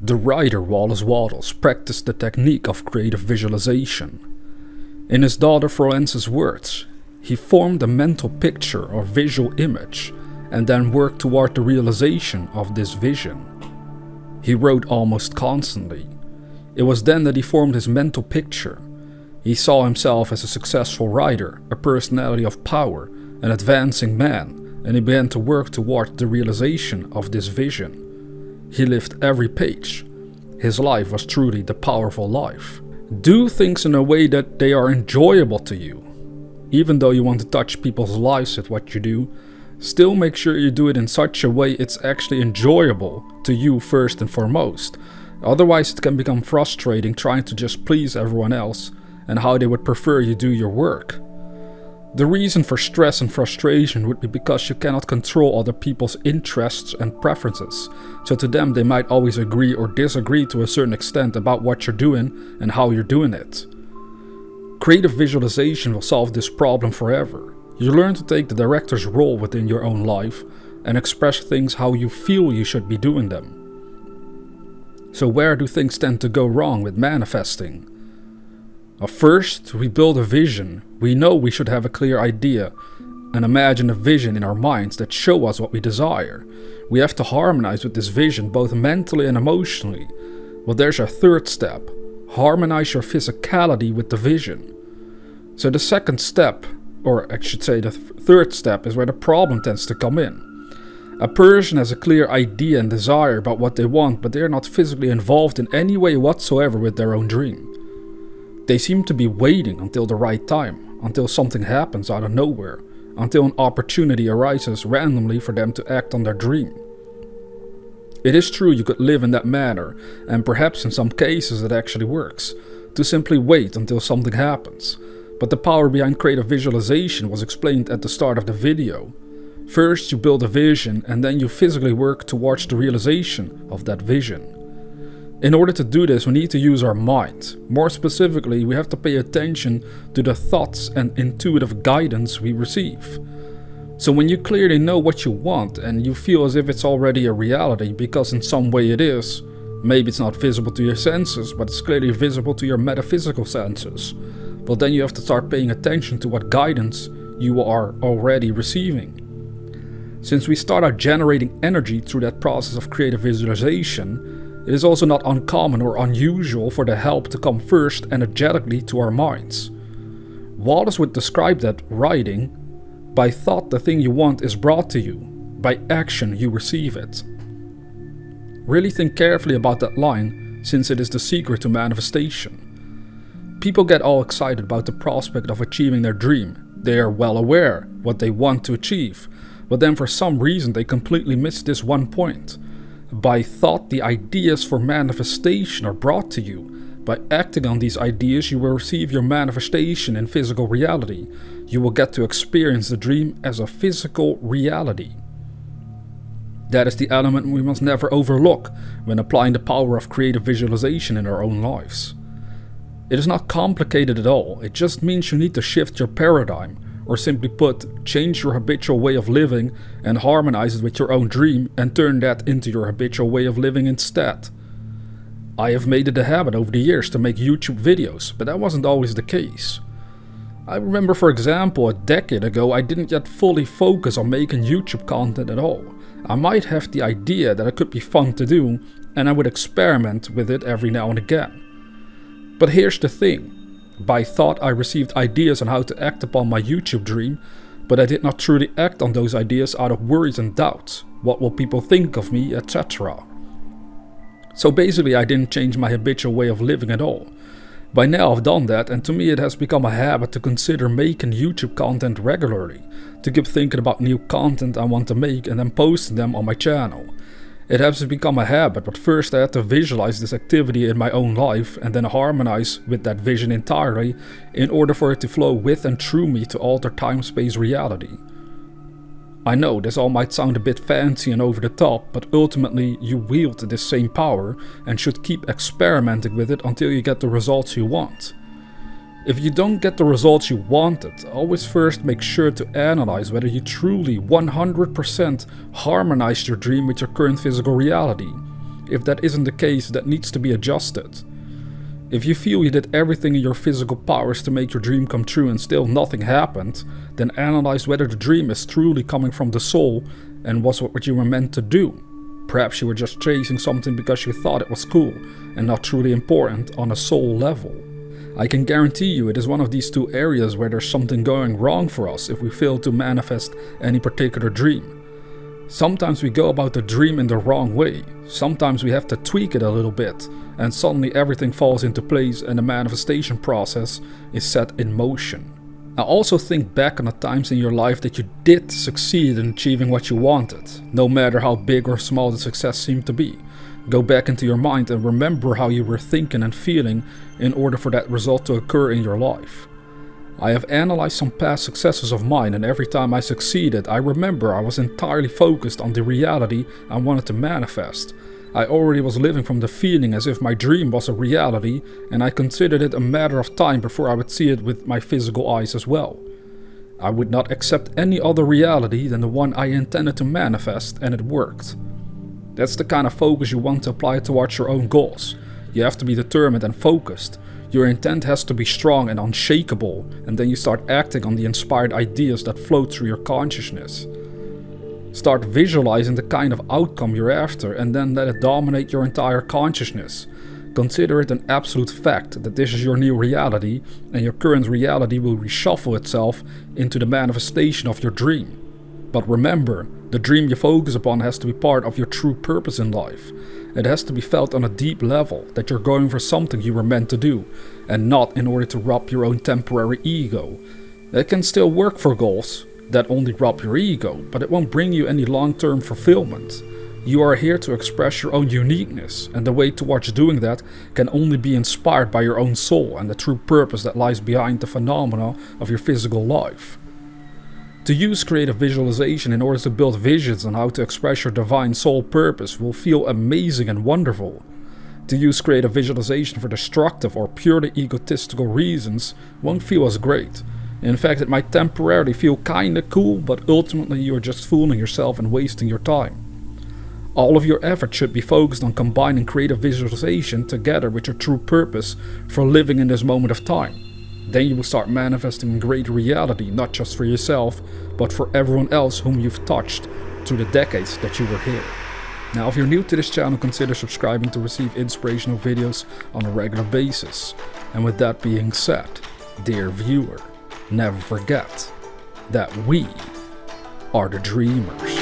The writer Wallace Wattles practiced the technique of creative visualization. In his daughter Florence's words, he formed a mental picture or visual image and then worked toward the realization of this vision. He wrote almost constantly. It was then that he formed his mental picture. He saw himself as a successful writer, a personality of power, an advancing man, and he began to work toward the realization of this vision. He lived every page. His life was truly the powerful life. Do things in a way that they are enjoyable to you. Even though you want to touch people's lives with what you do, still make sure you do it in such a way it's actually enjoyable to you first and foremost. Otherwise it can become frustrating trying to just please everyone else and how they would prefer you do your work. The reason for stress and frustration would be because you cannot control other people's interests and preferences, so to them they might always agree or disagree to a certain extent about what you're doing and how you're doing it. Creative visualization will solve this problem forever. You learn to take the director's role within your own life and express things how you feel you should be doing them. So where do things tend to go wrong with manifesting? First, we build a vision. We know we should have a clear idea and imagine a vision in our minds that show us what we desire. We have to harmonize with this vision both mentally and emotionally. Well, there's our third step. Harmonize your physicality with the vision. So the second step, or I should say the third step, is where the problem tends to come in. A person has a clear idea and desire about what they want, but they are not physically involved in any way whatsoever with their own dream. They seem to be waiting until the right time, until something happens out of nowhere, until an opportunity arises randomly for them to act on their dream. It is true you could live in that manner, and perhaps in some cases it actually works, to simply wait until something happens. But the power behind creative visualization was explained at the start of the video. First you build a vision and then you physically work towards the realization of that vision. In order to do this, we need to use our mind. More specifically, we have to pay attention to the thoughts and intuitive guidance we receive. So when you clearly know what you want and you feel as if it's already a reality because in some way it is, maybe it's not visible to your senses, but it's clearly visible to your metaphysical senses, well then you have to start paying attention to what guidance you are already receiving. Since we start out generating energy through that process of creative visualization, it is also not uncommon or unusual for the help to come first energetically to our minds. Wallace would describe that writing, by thought the thing you want is brought to you, by action you receive it. Really think carefully about that line, since it is the secret to manifestation. People get all excited about the prospect of achieving their dream. They are well aware what they want to achieve, but then for some reason they completely miss this one point. By thought, the ideas for manifestation are brought to you. By acting on these ideas, you will receive your manifestation in physical reality. You will get to experience the dream as a physical reality. That is the element we must never overlook when applying the power of creative visualization in our own lives. It is not complicated at all. It just means you need to shift your paradigm, or simply put, change your habitual way of living and harmonize it with your own dream and turn that into your habitual way of living instead. I have made it a habit over the years to make YouTube videos, but that wasn't always the case. I remember, for example, a decade ago I didn't yet fully focus on making YouTube content at all. I might have the idea that it could be fun to do, and I would experiment with it every now and again. But here's the thing. By thought I received ideas on how to act upon my YouTube dream, but I did not truly act on those ideas out of worries and doubts. What will people think of me, etc. So basically I didn't change my habitual way of living at all. By now I've done that, and to me it has become a habit to consider making YouTube content regularly, to keep thinking about new content I want to make and then posting them on my channel. It has become a habit, but first I had to visualize this activity in my own life and then harmonize with that vision entirely in order for it to flow with and through me to alter time-space reality. I know this all might sound a bit fancy and over the top, but ultimately you wield this same power and should keep experimenting with it until you get the results you want. If you don't get the results you wanted, always first make sure to analyze whether you truly 100% harmonized your dream with your current physical reality. If that isn't the case, that needs to be adjusted. If you feel you did everything in your physical powers to make your dream come true and still nothing happened, then analyze whether the dream is truly coming from the soul and was what you were meant to do. Perhaps you were just chasing something because you thought it was cool and not truly important on a soul level. I can guarantee you it is one of these two areas where there's something going wrong for us if we fail to manifest any particular dream. Sometimes we go about the dream in the wrong way. Sometimes we have to tweak it a little bit, and suddenly everything falls into place and the manifestation process is set in motion. Now also think back on the times in your life that you did succeed in achieving what you wanted, no matter how big or small the success seemed to be. Go back into your mind and remember how you were thinking and feeling in order for that result to occur in your life. I have analyzed some past successes of mine, and every time I succeeded, I remember I was entirely focused on the reality I wanted to manifest. I already was living from the feeling as if my dream was a reality, and I considered it a matter of time before I would see it with my physical eyes as well. I would not accept any other reality than the one I intended to manifest, and it worked. That's the kind of focus you want to apply towards your own goals. You have to be determined and focused. Your intent has to be strong and unshakable, and then you start acting on the inspired ideas that float through your consciousness. Start visualizing the kind of outcome you're after, and then let it dominate your entire consciousness. Consider it an absolute fact that this is your new reality, and your current reality will reshuffle itself into the manifestation of your dream. But remember, the dream you focus upon has to be part of your true purpose in life. It has to be felt on a deep level that you're going for something you were meant to do, and not in order to rub your own temporary ego. It can still work for goals that only rub your ego, but it won't bring you any long-term fulfillment. You are here to express your own uniqueness, and the way towards doing that can only be inspired by your own soul and the true purpose that lies behind the phenomena of your physical life. To use creative visualization in order to build visions on how to express your divine soul purpose will feel amazing and wonderful. To use creative visualization for destructive or purely egotistical reasons won't feel as great. In fact, it might temporarily feel kinda cool, but ultimately you are just fooling yourself and wasting your time. All of your effort should be focused on combining creative visualization together with your true purpose for living in this moment of time. Then you will start manifesting a great reality, not just for yourself, but for everyone else whom you've touched through the decades that you were here. Now, if you're new to this channel, consider subscribing to receive inspirational videos on a regular basis. And with that being said, dear viewer, never forget that we are the dreamers.